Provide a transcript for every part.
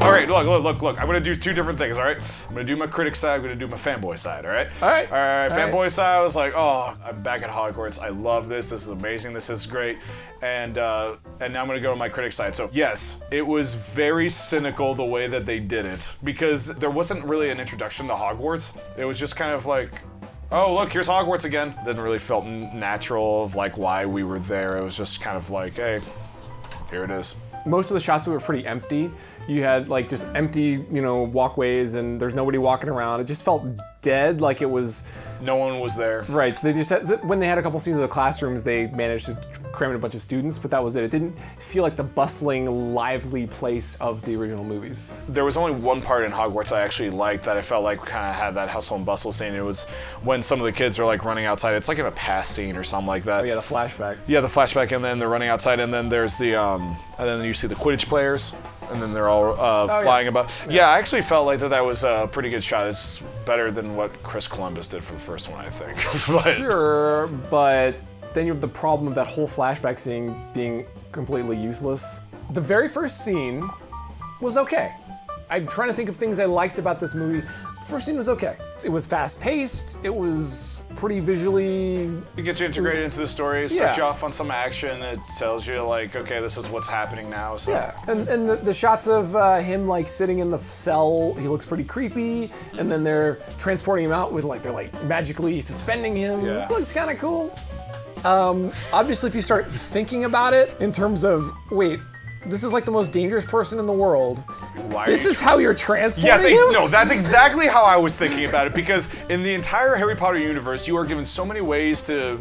All right, look. I'm gonna do two different things. All right, I'm gonna do my critic side. I'm gonna do my fanboy side. All right. All right. Fanboy side. I was like, oh, I'm back at Hogwarts. I love this. This is amazing. This is great. And now I'm gonna go to my critic side. So yes, it was very cynical the way that they did it, because there wasn't really an introduction to Hogwarts. It was just kind of like, oh, look, here's Hogwarts again. Didn't really felt natural of like why we were there. It was just kind of like, hey, here it is. Most of the shots were pretty empty. You had like just empty, walkways, and there's nobody walking around. It just felt dead, like it was... No one was there. Right. They just had, when they had a couple scenes of the classrooms, they managed to cram in a bunch of students, but that was it. It didn't feel like the bustling, lively place of the original movies. There was only one part in Hogwarts I actually liked that I felt like kind of had that hustle and bustle scene. It was when some of the kids are like running outside. It's like in a past scene or something like that. Oh yeah, the flashback. Yeah, the flashback, and then they're running outside, and then there's the and then you see the Quidditch players, and then they're all flying about. Yeah, I actually felt like that was a pretty good shot. It's better than what Chris Columbus did for the first one, I think. But, sure, but then you have the problem of that whole flashback scene being completely useless. The very first scene was okay. I'm trying to think of things I liked about this movie. The first scene was okay. It was fast-paced. It was pretty visually... It gets you integrated into the story, starts you off on some action. It tells you, like, okay, this is what's happening now. So. Yeah, and the shots of him, like, sitting in the cell, he looks pretty creepy. And then they're transporting him out with, like, they're, like, magically suspending him. Yeah. It looks kind of cool. Obviously, if you start thinking about it in terms of, wait, this is like the most dangerous person in the world. This is how you're transporting him? No, that's exactly how I was thinking about it, because in the entire Harry Potter universe, you are given so many ways to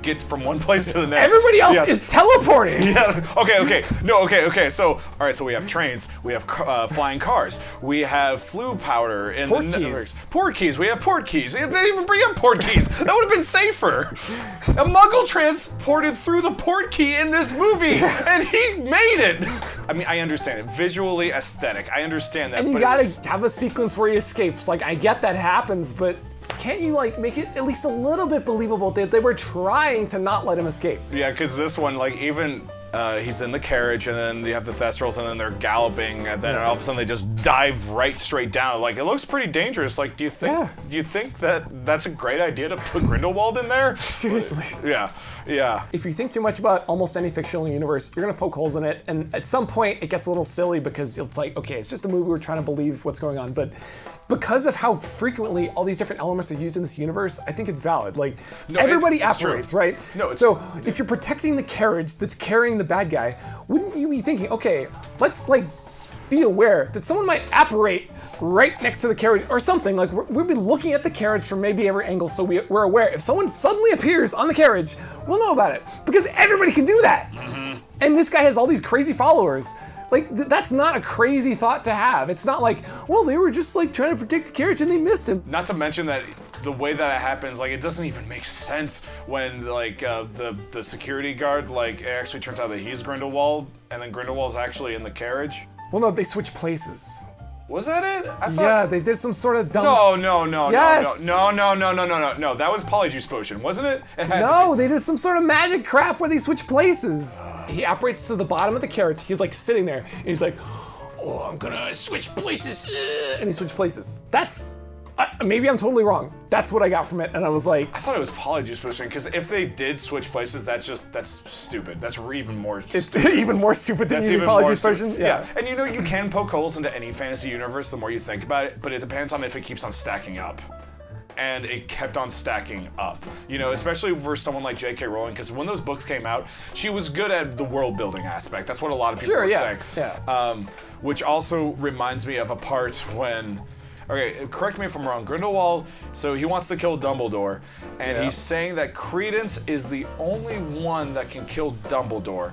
get from one place to the next. Everybody else is teleporting. Yeah. Okay. So, all right. So we have trains. We have flying cars. We have flu powder and port keys. Port keys. We have port keys. They didn't even bring up port keys. That would have been safer. A Muggle transported through the port key in this movie, and he made it. I mean, I understand it. Visually aesthetic. I understand that. And you gotta have a sequence where he escapes. Like, I get that happens, but can't you, like, make it at least a little bit believable that they were trying to not let him escape? Yeah, because this one, like, even he's in the carriage, and then you have the Thestrals, and then they're galloping, and then all of a sudden they just dive right straight down. Like, it looks pretty dangerous. Like, do you think that that's a great idea to put Grindelwald in there? Seriously. Yeah. If you think too much about almost any fictional universe, you're gonna poke holes in it, and at some point it gets a little silly because it's like, okay, it's just a movie, we're trying to believe what's going on, but because of how frequently all these different elements are used in this universe, I think it's valid. Like, everybody apparates, right? So if you're protecting the carriage that's carrying the bad guy, wouldn't you be thinking, okay, let's like be aware that someone might apparate right next to the carriage or something. Like, we'll be looking at the carriage from maybe every angle, so we're aware. If someone suddenly appears on the carriage, we'll know about it, because everybody can do that. Mm-hmm. And this guy has all these crazy followers. Like, that's not a crazy thought to have. It's not like, well, they were just like trying to protect the carriage and they missed him. Not to mention that the way that it happens, like, it doesn't even make sense when, like, the security guard, like, it actually turns out that he's Grindelwald, and then Grindelwald's actually in the carriage. Well, no, they switch places. Was that it? I thought... Yeah, they did some sort of dumb... No. Yes. No. That was Polyjuice Potion, wasn't it? No, they did some sort of magic crap where they switch places. He operates to the bottom of the carriage. He's like sitting there, and he's like, oh, I'm gonna switch places. And he switched places. That's... maybe I'm totally wrong. That's what I got from it, and I was like... I thought it was Polyjuice Potion, because if they did switch places, that's stupid. That's even more stupid. It's even more stupid than using Polyjuice Potion? Yeah, and you can poke holes into any fantasy universe the more you think about it, but it depends on if it keeps on stacking up. And it kept on stacking up. Especially for someone like J.K. Rowling, because when those books came out, she was good at the world building aspect. That's what a lot of people were saying. Yeah. Which also reminds me of a part when... Okay, correct me if I'm wrong. Grindelwald, so he wants to kill Dumbledore, and he's saying that Credence is the only one that can kill Dumbledore.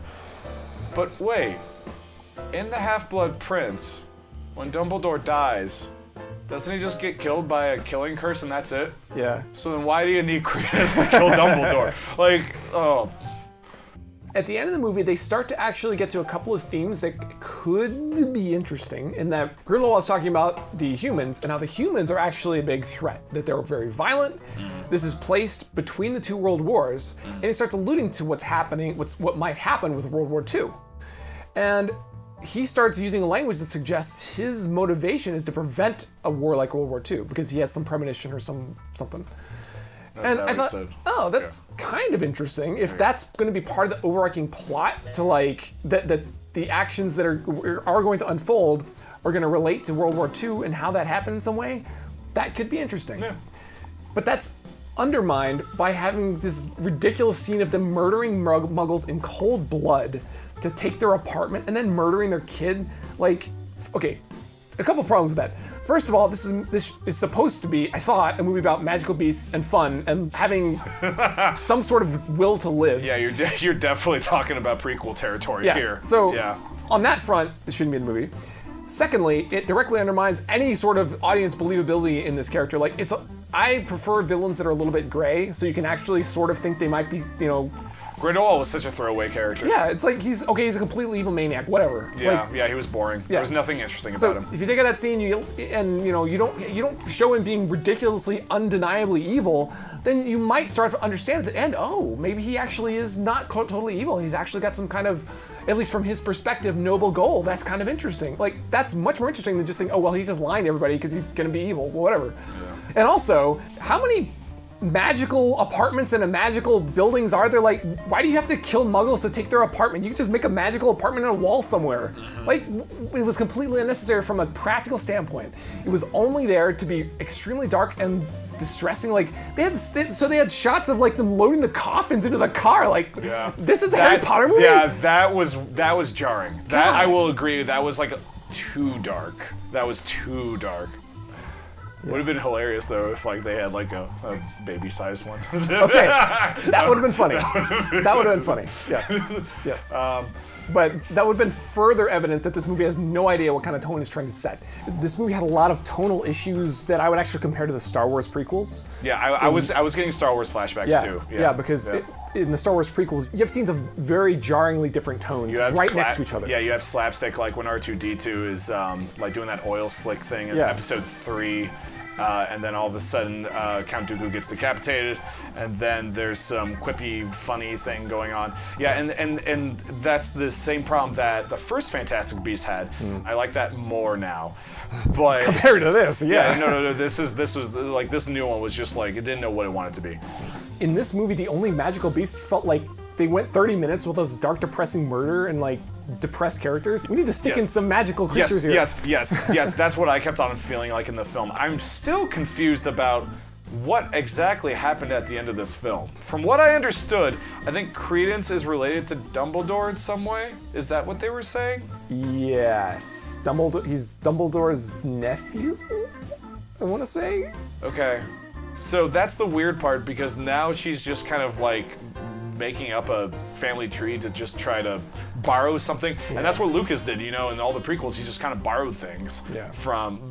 But wait, in the Half-Blood Prince, when Dumbledore dies, doesn't he just get killed by a killing curse and that's it? Yeah. So then why do you need Credence to kill Dumbledore? Like, oh... At the end of the movie, they start to actually get to a couple of themes that could be interesting, in that Grindelwald is talking about the humans and how the humans are actually a big threat, that they're very violent. This is placed between the two world wars, and he starts alluding to what's happening, what might happen with World War II. And he starts using language that suggests his motivation is to prevent a war like World War II because he has some premonition or something. That's And I thought, oh, that's kind of interesting. If that's going to be part of the overarching plot to like that the actions that are going to unfold are going to relate to World War II and how that happened in some way, that could be interesting. Yeah. But that's undermined by having this ridiculous scene of them murdering muggles in cold blood to take their apartment and then murdering their kid. Like, okay, a couple problems with that. First of all, this is supposed to be, I thought, a movie about magical beasts and fun and having some sort of will to live. Yeah, you're definitely talking about prequel territory here. So on that front, this shouldn't be in the movie. Secondly, it directly undermines any sort of audience believability in this character. Like, I prefer villains that are a little bit gray, so you can actually sort of think they might be, Grindelwald was such a throwaway character. Yeah, it's like he's a completely evil maniac, whatever. Yeah, he was boring. There was nothing interesting about him. If you take out that scene, you don't show him being ridiculously, undeniably evil, then you might start to understand at the end, oh, maybe he actually is not totally evil. He's actually got some kind of, at least from his perspective, noble goal. That's kind of interesting. Like, that's much more interesting than just think, oh, well, he's just lying to everybody because he's gonna be evil, well, whatever. Yeah. And also, how many magical apartments and magical buildings are there? Like, why do you have to kill muggles to take their apartment? You can just make a magical apartment in a wall somewhere. Like, it was completely unnecessary from a practical standpoint. It was only there to be extremely dark and distressing. Like, they had shots of like them loading the coffins into the car. Like, this is a Harry Potter movie? Yeah, that was jarring. God. That I will agree. That was like too dark. That was too dark. Would have been hilarious though if like they had like a baby-sized one. Okay, that would have been funny. That would have been funny. Yes. But that would have been further evidence that this movie has no idea what kind of tone it's trying to set. This movie had a lot of tonal issues that I would actually compare to the Star Wars prequels. Yeah, I was getting Star Wars flashbacks too. Yeah, because in the Star Wars prequels, you have scenes of very jarringly different tones right next to each other. Yeah, you have slapstick like when R2-D2 is like doing that oil slick thing in episode 3. And then all of a sudden, Count Dooku gets decapitated, and then there's some quippy, funny thing going on. Yeah, and that's the same problem that the first Fantastic Beasts had. I like that more now, but compared to this, no. This was like this new one was just like it didn't know what it wanted to be. In this movie, the only magical beast felt like they went 30 minutes with this dark, depressing murder and like depressed characters. We need to stick in some magical creatures here. Yes. That's what I kept on feeling like in the film. I'm still confused about what exactly happened at the end of this film. From what I understood, I think Credence is related to Dumbledore in some way. Is that what they were saying? Yes. He's Dumbledore's nephew, I want to say. Okay. So that's the weird part because now she's just kind of like making up a family tree to just try to borrow something. And that's what Lucas did, in all the prequels. He just kind of borrowed things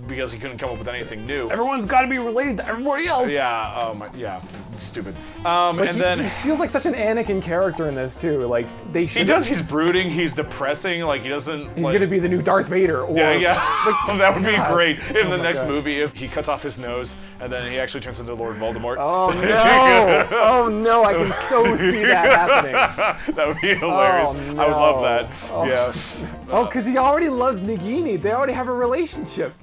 because he couldn't come up with anything new. Everyone's got to be related to everybody else. Yeah, stupid. He feels like such an Anakin character in this too. Like he does. He's brooding. He's depressing. Like he doesn't. He's gonna be the new Darth Vader. Or, that would be great in the next movie if he cuts off his nose and then he actually turns into Lord Voldemort. Oh no! Oh no! I can so see that happening. That would be hilarious. Oh, no. I would love that. Oh. Yeah. Because he already loves Nagini. They already have a relationship.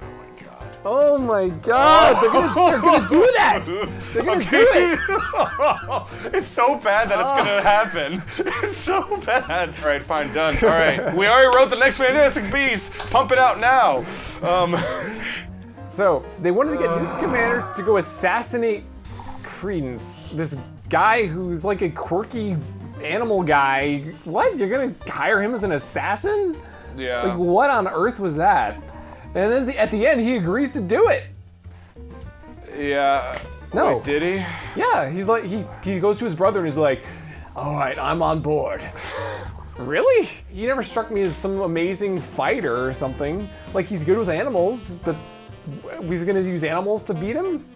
Oh my God! They're gonna do that. They're gonna do it. It's so bad that it's gonna happen. It's so bad. All right, fine, done. All right, we already wrote the next Fantastic Beasts. Pump it out now. So they wanted to get Newt Scamander to go assassinate Credence, this guy who's like a quirky animal guy. What? You're gonna hire him as an assassin? Yeah. Like, what on earth was that? And then at the end, he agrees to do it. Yeah. No. Wait, did he? Yeah. He's like, he goes to his brother and he's like, all right, I'm on board. Really? He never struck me as some amazing fighter or something. Like, he's good with animals, but he's gonna use animals to beat him?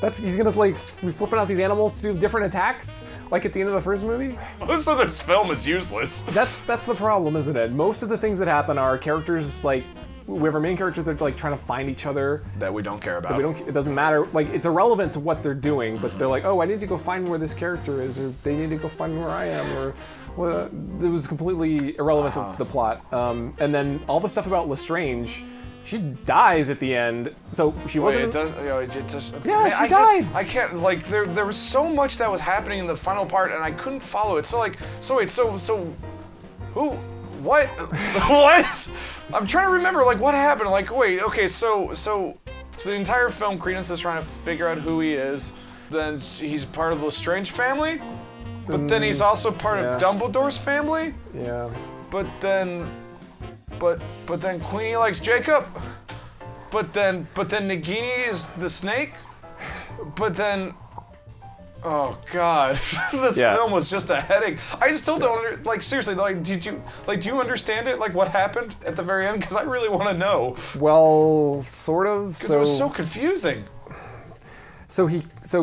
He's gonna like be flipping out these animals to do different attacks, like at the end of the first movie? Most of this film is useless. That's the problem, isn't it? Most of the things that happen are characters like, we have our main characters that are like trying to find each other. That we don't care about. It doesn't matter. Like, it's irrelevant to what they're doing, but they're like, oh, I need to go find where this character is, or they need to go find where I am, or Well, it was completely irrelevant to the plot. And then all the stuff about Lestrange, she dies at the end. So she wasn't. Wait, it does. Yeah, man, she died. I can't. Like, there was so much that was happening in the final part, and I couldn't follow it. So who? What? What? I'm trying to remember. Like, what happened? Like, wait. Okay, so the entire film, Credence is trying to figure out who he is. Then he's part of the Lestrange family. But then he's also part of Dumbledore's family. Yeah. But then Queenie likes Jacob. But then Nagini is the snake. But then, oh god, this film was just a headache. I still don't seriously. Do you understand it? Like what happened at the very end? Because I really want to know. Well, sort of. Because it was so confusing. So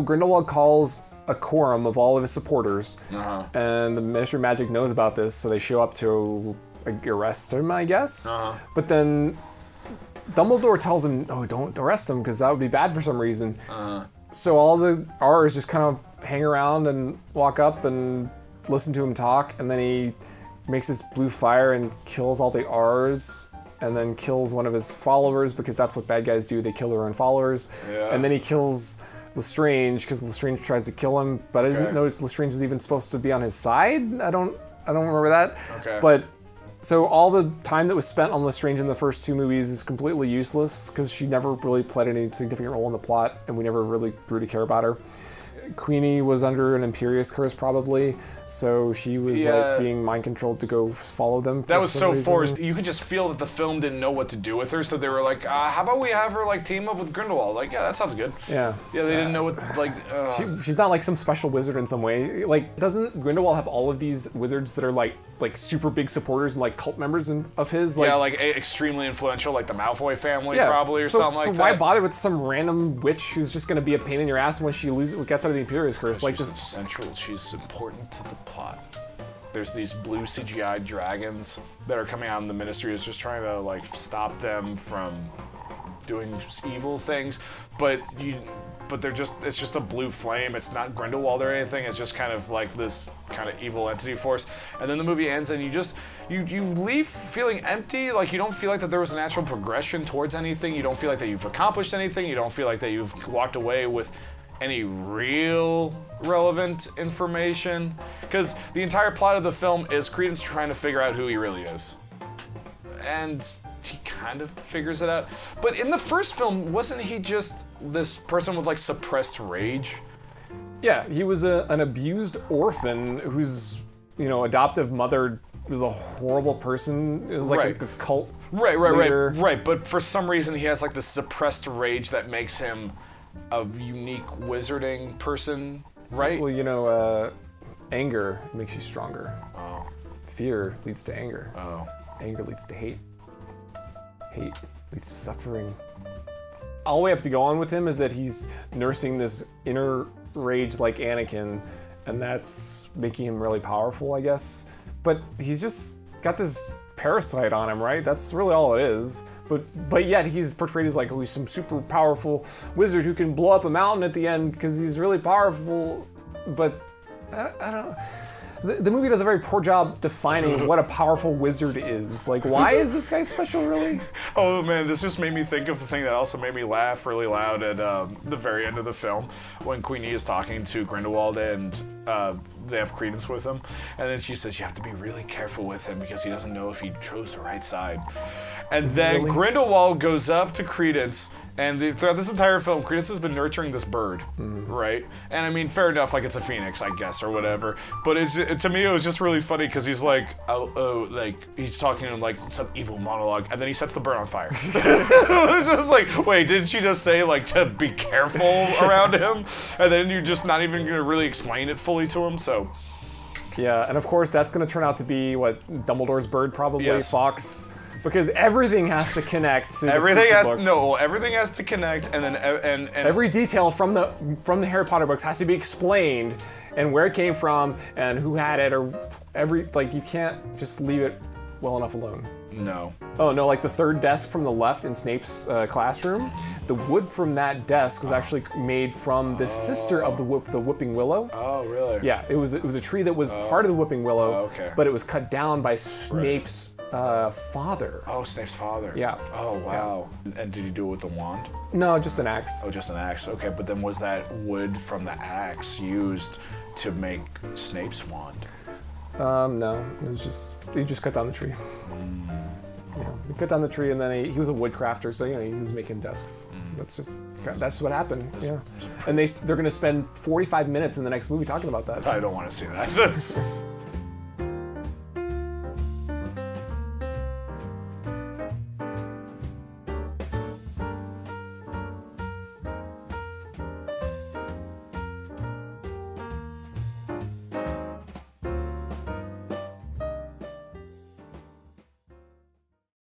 Grindelwald calls a quorum of all of his supporters, and the Ministry of Magic knows about this, so they show up to arrest him, I guess. But then Dumbledore tells him, "Oh, don't arrest him, because that would be bad for some reason." So all the R's just kind of hang around and walk up and listen to him talk, and then he makes this blue fire and kills all the R's, and then kills one of his followers, because that's what bad guys do, they kill their own followers. And then he kills Lestrange, because Lestrange tries to kill him, but I didn't notice Lestrange was even supposed to be on his side. I don't remember that. Okay. But so all the time that was spent on Lestrange in the first two movies is completely useless, because she never really played any significant role in the plot, and we never really grew to care about her. Queenie was under an Imperius curse probably, so she was like being mind controlled to go follow them. That was so forced. You could just feel that the film didn't know what to do with her, so they were like, how about we have her like team up with Grindelwald? Like, yeah, that sounds good. Yeah. Yeah, they didn't know what like. She's not like some special wizard in some way. Like, doesn't Grindelwald have all of these wizards that are like super big supporters and like cult members of his? Like, yeah, like extremely influential, like the Malfoy family probably or something like that. So why bother with some random witch who's just going to be a pain in your ass when she gets out of the Imperius curse? Like, she's central. She's important to the plot. There's these blue CGI dragons that are coming out, and the Ministry is just trying to like stop them from doing evil things. But it's just a blue flame. It's not Grindelwald or anything. It's just kind of like this kind of evil entity force. And then the movie ends, and you leave feeling empty. Like you don't feel like that there was a natural progression towards anything. You don't feel like that you've accomplished anything. You don't feel like that you've walked away with any real relevant information, because the entire plot of the film is Credence trying to figure out who he really is, and he kind of figures it out. But in the first film, wasn't he just this person with like suppressed rage? Yeah, he was an abused orphan whose adoptive mother was a horrible person. It was like a cult leader. Right. But for some reason, he has like this suppressed rage that makes him a unique wizarding person, right? Well, anger makes you stronger. Oh. Fear leads to anger. Oh. Anger leads to hate. Hate leads to suffering. All we have to go on with him is that he's nursing this inner rage like Anakin, and that's making him really powerful, I guess. But he's just got this parasite on him, right? That's really all it is. But yet he's portrayed as like, he's some super powerful wizard who can blow up a mountain at the end because he's really powerful. But I don't know. The movie does a very poor job defining what a powerful wizard is. Like, why is this guy special, really? Oh man, this just made me think of the thing that also made me laugh really loud at the very end of the film, when Queenie is talking to Grindelwald and they have Credence with him, and then she says, you have to be really careful with him because he doesn't know if he chose the right side. And then Grindelwald goes up to Credence, and throughout this entire film, Credence has been nurturing this bird, right? And I mean, fair enough, like it's a phoenix, I guess, or whatever. But to me, it was just really funny because he's like, like he's talking to him like some evil monologue, and then he sets the bird on fire. It was just like, wait, didn't she just say like to be careful around him? And then you're just not even gonna really explain it fully to him, so. Yeah, and of course that's gonna turn out to be what Dumbledore's bird probably, Yes. Fox. Because everything has to connect. To everything books. Everything has to connect, and then and every detail from the Harry Potter books has to be explained, and where it came from, and who had it, or you can't just leave it well enough alone. No. Oh no, like the third desk from the left in Snape's classroom, the wood from that desk was actually made from the sister of the Whooping Willow. Oh, really? Yeah, it was a tree that was part of the Whooping Willow, okay. but it was cut down by Snape's father. Oh, Snape's father. Yeah. Oh, wow. And did he do it with a wand? No, just an axe. Oh, just an axe. Okay, but then was that wood from the axe used to make Snape's wand? No, it was just he just cut down the tree. Yeah, he cut down the tree, and then he was a wood crafter, so he was making desks. That's what happened. Yeah, and they're gonna spend 45 minutes in the next movie talking about that. I don't want to see that.